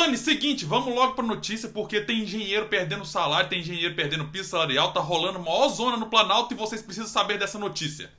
Tony, seguinte, vamos logo pra notícia, porque tem engenheiro perdendo salário, tem engenheiro perdendo piso salarial, tá rolando maior zona no Planalto e vocês precisam saber dessa notícia.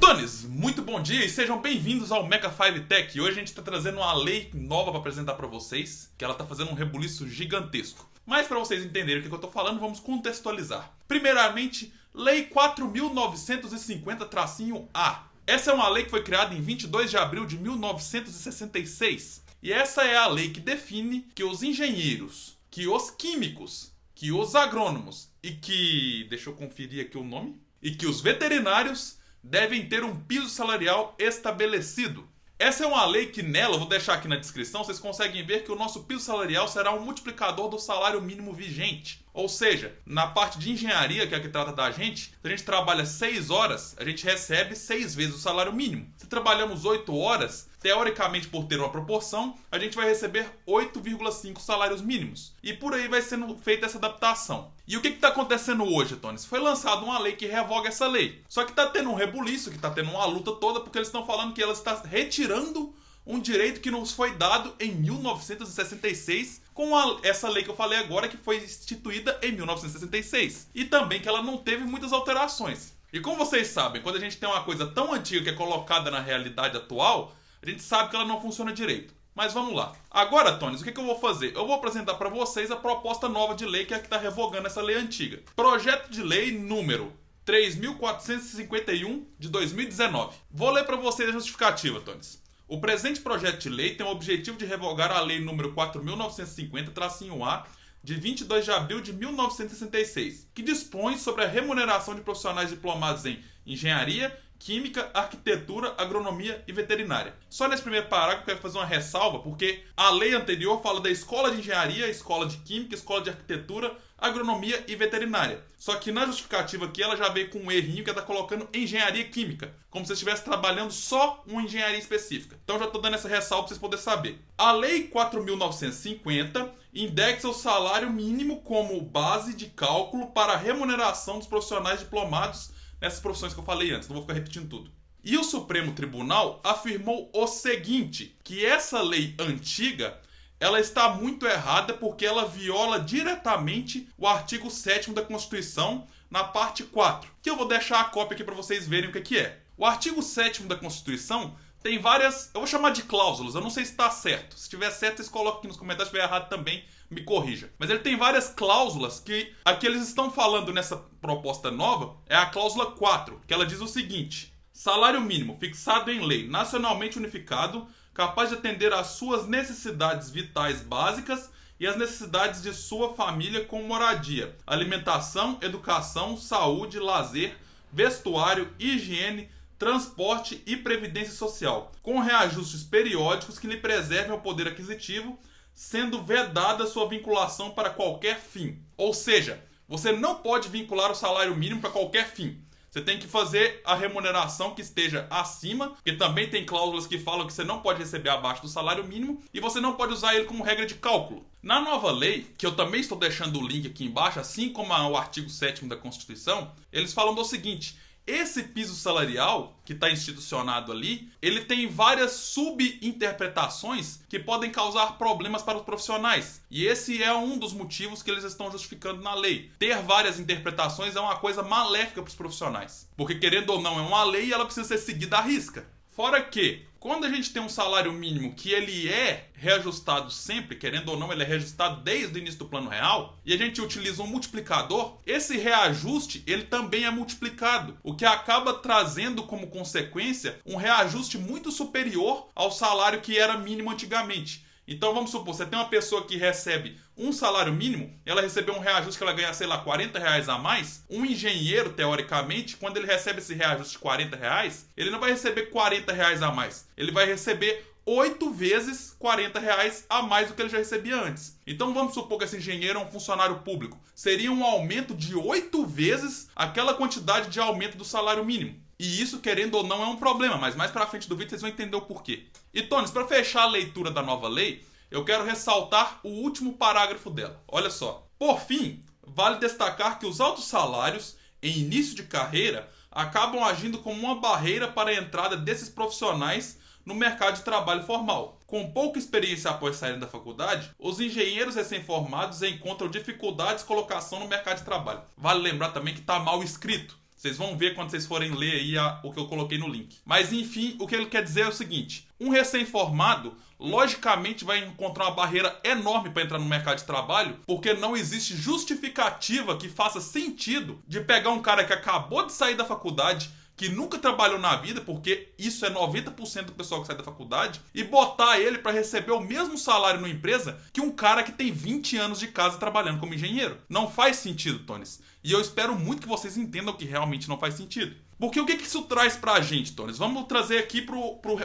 Tones, muito bom dia e sejam bem-vindos ao Mecha 5 Tech. Hoje a gente tá trazendo uma lei nova pra apresentar pra vocês, que ela tá fazendo um rebuliço gigantesco. Mas pra vocês entenderem o que eu tô falando, vamos contextualizar. Primeiramente, Lei 4.950-A. Essa é uma lei que foi criada em 22 de abril de 1966. E essa é a lei que define que os engenheiros, que os químicos, que os agrônomos e que... deixa eu conferir aqui o nome. E que os veterinários devem ter um piso salarial estabelecido. Essa é uma lei que nela, eu vou deixar aqui na descrição, vocês conseguem ver que o nosso piso salarial será um multiplicador do salário mínimo vigente. Ou seja, na parte de engenharia, que é a que trata da gente, se a gente trabalha 6 horas, a gente recebe 6 vezes o salário mínimo. Se trabalhamos 8 horas, teoricamente por ter uma proporção, a gente vai receber 8,5 salários mínimos. E por aí vai sendo feita essa adaptação. E o que está acontecendo hoje, Tony? Foi lançada uma lei que revoga essa lei. Só que está tendo um rebuliço, que está tendo uma luta toda, porque eles estão falando que ela está retirando um direito que nos foi dado em 1966 com essa lei que eu falei agora, que foi instituída em 1966. E também que ela não teve muitas alterações. E como vocês sabem, quando a gente tem uma coisa tão antiga que é colocada na realidade atual, a gente sabe que ela não funciona direito. Mas vamos lá. Agora, Tony, o que eu vou fazer? Eu vou apresentar para vocês a proposta nova de lei, que é a que está revogando essa lei antiga. Projeto de lei número 3.451 de 2019. Vou ler para vocês a justificativa, Tony. O presente projeto de lei tem o objetivo de revogar a lei número 4.950-A de 22 de abril de 1966, que dispõe sobre a remuneração de profissionais diplomados em engenharia, química, arquitetura, agronomia e veterinária. Só nesse primeiro parágrafo eu quero fazer uma ressalva, porque a lei anterior fala da escola de engenharia, escola de química, escola de arquitetura, agronomia e veterinária. Só que na justificativa aqui ela já veio com um errinho que ela está colocando engenharia química, como se estivesse trabalhando só uma engenharia específica. Então já estou dando essa ressalva para vocês poderem saber. A lei 4.950 indexa o salário mínimo como base de cálculo para a remuneração dos profissionais diplomados nessas profissões que eu falei antes, não vou ficar repetindo tudo. E o Supremo Tribunal afirmou o seguinte, que essa lei antiga, ela está muito errada porque ela viola diretamente o artigo 7º da Constituição na parte 4, que eu vou deixar a cópia aqui para vocês verem o que é. O artigo 7º da Constituição tem várias, eu vou chamar de cláusulas, eu não sei se está certo. Se estiver certo, vocês colocam aqui nos comentários, se estiver errado também, me corrija. Mas ele tem várias cláusulas que aqui eles estão falando nessa proposta nova, é a cláusula 4, que ela diz o seguinte: salário mínimo fixado em lei nacionalmente unificado, capaz de atender às suas necessidades vitais básicas e às necessidades de sua família com moradia, alimentação, educação, saúde, lazer, vestuário, higiene, transporte e previdência social, com reajustes periódicos que lhe preservem o poder aquisitivo, sendo vedada sua vinculação para qualquer fim. Ou seja, você não pode vincular o salário mínimo para qualquer fim. Você tem que fazer a remuneração que esteja acima, porque também tem cláusulas que falam que você não pode receber abaixo do salário mínimo e você não pode usar ele como regra de cálculo. Na nova lei, que eu também estou deixando o link aqui embaixo, assim como o artigo 7º da Constituição, eles falam do seguinte: esse piso salarial que está institucionado ali, ele tem várias subinterpretações que podem causar problemas para os profissionais. E esse é um dos motivos que eles estão justificando na lei. Ter várias interpretações é uma coisa maléfica para os profissionais. Porque, querendo ou não, é uma lei e ela precisa ser seguida à risca. Fora que, quando a gente tem um salário mínimo que ele é reajustado sempre, querendo ou não, ele é reajustado desde o início do plano real, e a gente utiliza um multiplicador, esse reajuste ele também é multiplicado, o que acaba trazendo como consequência um reajuste muito superior ao salário que era mínimo antigamente. Então vamos supor, você tem uma pessoa que recebe um salário mínimo, ela recebeu um reajuste que ela ganha, sei lá, R$40 a mais. Um engenheiro, teoricamente, quando ele recebe esse reajuste de R$40, ele não vai receber R$40 a mais. Ele vai receber 8 vezes R$40 a mais do que ele já recebia antes. Então vamos supor que esse engenheiro é um funcionário público. Seria um aumento de 8 vezes aquela quantidade de aumento do salário mínimo. E isso, querendo ou não, é um problema, mas mais pra frente do vídeo vocês vão entender o porquê. E, Tony, para fechar a leitura da nova lei, eu quero ressaltar o último parágrafo dela. Olha só. Por fim, vale destacar que os altos salários, em início de carreira, acabam agindo como uma barreira para a entrada desses profissionais no mercado de trabalho formal. Com pouca experiência após saírem da faculdade, os engenheiros recém-formados encontram dificuldades de colocação no mercado de trabalho. Vale lembrar também que está mal escrito. Vocês vão ver quando vocês forem ler aí o que eu coloquei no link. Mas enfim, o que ele quer dizer é o seguinte: um recém-formado, logicamente, vai encontrar uma barreira enorme para entrar no mercado de trabalho, porque não existe justificativa que faça sentido de pegar um cara que acabou de sair da faculdade, que nunca trabalhou na vida, porque isso é 90% do pessoal que sai da faculdade, e botar ele para receber o mesmo salário numa empresa que um cara que tem 20 anos de casa trabalhando como engenheiro. Não faz sentido, Tones. E eu espero muito que vocês entendam que realmente não faz sentido. Porque o que isso traz pra gente, Tones? Vamos trazer aqui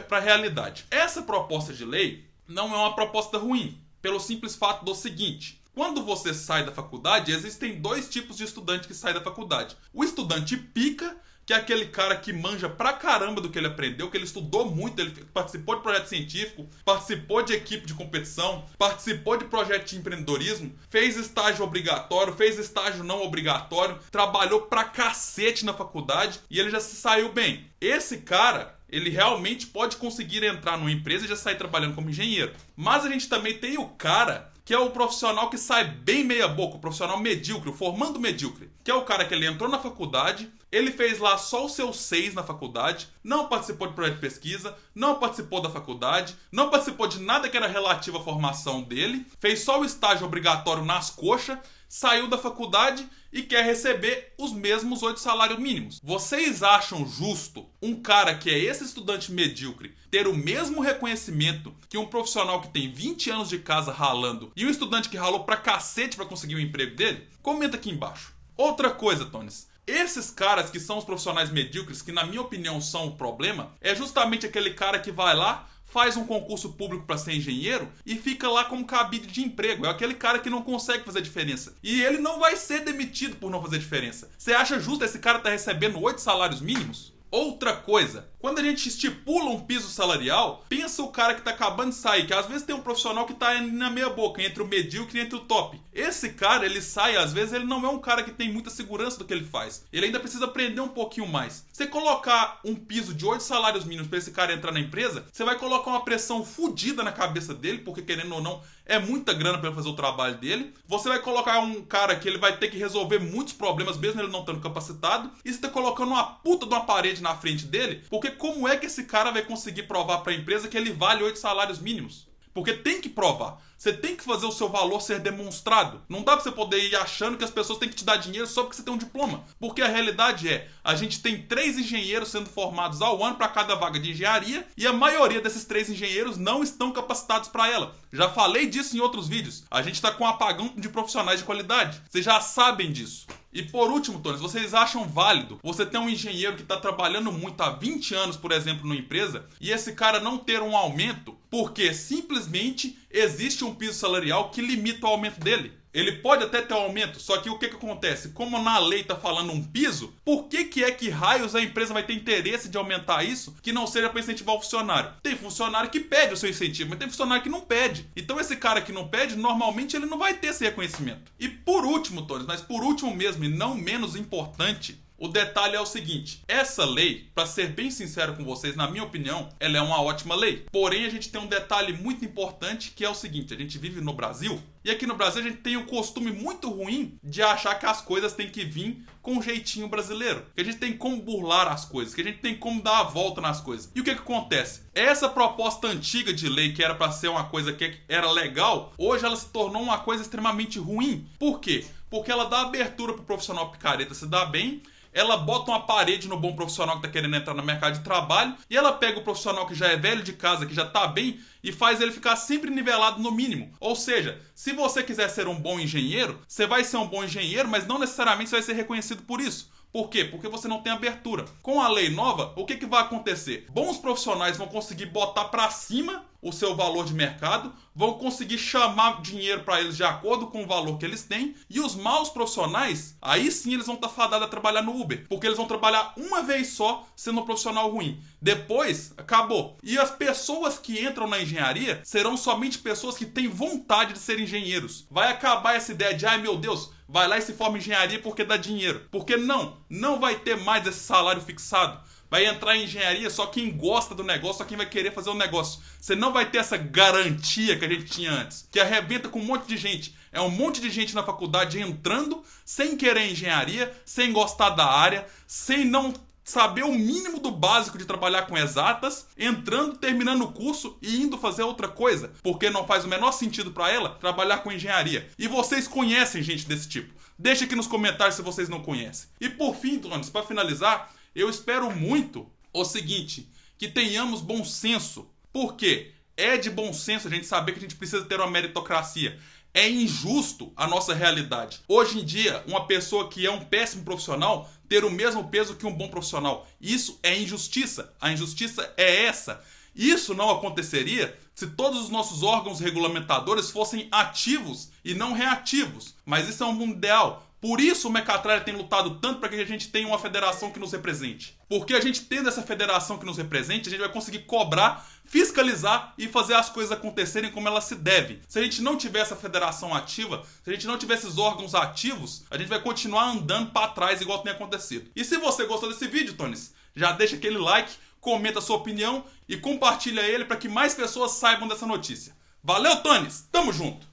pra realidade. Essa proposta de lei não é uma proposta ruim, pelo simples fato do seguinte: quando você sai da faculdade, existem dois tipos de estudante que saem da faculdade. O estudante pica, que é aquele cara que manja pra caramba do que ele aprendeu, que ele estudou muito, ele participou de projeto científico, participou de equipe de competição, participou de projeto de empreendedorismo, fez estágio obrigatório, fez estágio não obrigatório, trabalhou pra cacete na faculdade e ele já se saiu bem. Esse cara, ele realmente pode conseguir entrar numa empresa e já sair trabalhando como engenheiro. Mas a gente também tem o cara que é o profissional que sai bem meia boca, o profissional medíocre, o formando medíocre, que é o cara que ele entrou na faculdade, ele fez lá só os seus 6 na faculdade, não participou de projeto de pesquisa, não participou da faculdade, não participou de nada que era relativo à formação dele, fez só o estágio obrigatório nas coxas, saiu da faculdade e quer receber os mesmos 8 salários mínimos. Vocês acham justo um cara que é esse estudante medíocre ter o mesmo reconhecimento que um profissional que tem 20 anos de casa ralando e um estudante que ralou pra cacete pra conseguir o emprego dele? Comenta aqui embaixo. Outra coisa, Tones. Esses caras que são os profissionais medíocres, que na minha opinião são o problema, é justamente aquele cara que vai lá, faz um concurso público para ser engenheiro e fica lá como cabide de emprego. É aquele cara que não consegue fazer diferença. E ele não vai ser demitido por não fazer diferença. Você acha justo esse cara estar recebendo 8 salários mínimos? Outra coisa, quando a gente estipula um piso salarial, pensa o cara que tá acabando de sair, que às vezes tem um profissional que tá na meia boca, entre o medíocre e entre o top. Esse cara, ele sai, às vezes ele não é um cara que tem muita segurança do que ele faz. Ele ainda precisa aprender um pouquinho mais. Você colocar um piso de 8 salários mínimos pra esse cara entrar na empresa, você vai colocar uma pressão fodida na cabeça dele, porque querendo ou não, é muita grana pra ele fazer o trabalho dele. Você vai colocar um cara que ele vai ter que resolver muitos problemas, mesmo ele não estando capacitado. E você tá colocando uma puta de uma parede na frente dele, porque como é que esse cara vai conseguir provar para a empresa que ele vale 8 salários mínimos? Porque tem que provar. Você tem que fazer o seu valor ser demonstrado. Não dá pra você poder ir achando que as pessoas têm que te dar dinheiro só porque você tem um diploma. Porque a realidade é, a gente tem 3 engenheiros sendo formados ao ano para cada vaga de engenharia e a maioria desses 3 engenheiros não estão capacitados para ela. Já falei disso em outros vídeos. A gente tá com um apagão de profissionais de qualidade. Vocês já sabem disso. E por último, Tones, vocês acham válido você ter um engenheiro que está trabalhando muito há 20 anos, por exemplo, numa empresa, e esse cara não ter um aumento porque simplesmente existe um piso salarial que limita o aumento dele? Ele pode até ter um aumento, só que o que acontece? Como na lei está falando um piso, por que é que raios a empresa vai ter interesse de aumentar isso que não seja para incentivar o funcionário? Tem funcionário que pede o seu incentivo, mas tem funcionário que não pede. Então esse cara que não pede, normalmente ele não vai ter esse reconhecimento. E por último, Tones, mas por último mesmo e não menos importante, o detalhe é o seguinte: essa lei, para ser bem sincero com vocês, na minha opinião, ela é uma ótima lei. Porém, a gente tem um detalhe muito importante que é o seguinte: a gente vive no Brasil e aqui no Brasil a gente tem o costume muito ruim de achar que as coisas têm que vir com um jeitinho brasileiro. Que a gente tem como burlar as coisas, que a gente tem como dar a volta nas coisas. E o que acontece? Essa proposta antiga de lei que era para ser uma coisa que era legal, hoje ela se tornou uma coisa extremamente ruim. Por quê? Porque ela dá abertura para o profissional picareta se dar bem. Ela bota uma parede no bom profissional que está querendo entrar no mercado de trabalho e ela pega o profissional que já é velho de casa, que já está bem, e faz ele ficar sempre nivelado no mínimo. Ou seja, se você quiser ser um bom engenheiro, você vai ser um bom engenheiro, mas não necessariamente você vai ser reconhecido por isso. Por quê? Porque você não tem abertura. Com a lei nova, o que vai acontecer? Bons profissionais vão conseguir botar para cima o seu valor de mercado, vão conseguir chamar dinheiro para eles de acordo com o valor que eles têm, e os maus profissionais, aí sim eles vão estar fadados a trabalhar no Uber, porque eles vão trabalhar uma vez só sendo um profissional ruim. Depois, acabou. E as pessoas que entram na engenharia serão somente pessoas que têm vontade de ser engenheiros. Vai acabar essa ideia de, ai meu Deus, vai lá e se forma em engenharia porque dá dinheiro. Porque não vai ter mais esse salário fixado. vai entrar em engenharia só quem gosta do negócio, só quem vai querer fazer o negócio. Você não vai ter essa garantia que a gente tinha antes, que arrebenta com um monte de gente. É um monte de gente na faculdade entrando sem querer engenharia, sem gostar da área, sem não saber o mínimo do básico de trabalhar com exatas, entrando, terminando o curso e indo fazer outra coisa, porque não faz o menor sentido para ela trabalhar com engenharia. E vocês conhecem gente desse tipo? Deixa aqui nos comentários se vocês não conhecem. E por fim, Tones, para finalizar, eu espero muito o seguinte, que tenhamos bom senso. Por quê? É de bom senso a gente saber que a gente precisa ter uma meritocracia. É injusto a nossa realidade. Hoje em dia, uma pessoa que é um péssimo profissional ter o mesmo peso que um bom profissional. Isso é injustiça. A injustiça é essa. Isso não aconteceria se todos os nossos órgãos regulamentadores fossem ativos e não reativos. Mas isso é um mundo ideal. Por isso o Mecatralha tem lutado tanto para que a gente tenha uma federação que nos represente. Porque a gente tendo essa federação que nos represente, a gente vai conseguir cobrar, fiscalizar e fazer as coisas acontecerem como elas se devem. Se a gente não tiver essa federação ativa, se a gente não tiver esses órgãos ativos, a gente vai continuar andando para trás igual tem acontecido. E se você gostou desse vídeo, Tones, já deixa aquele like, comenta a sua opinião e compartilha ele para que mais pessoas saibam dessa notícia. Valeu, Tones! Tamo junto!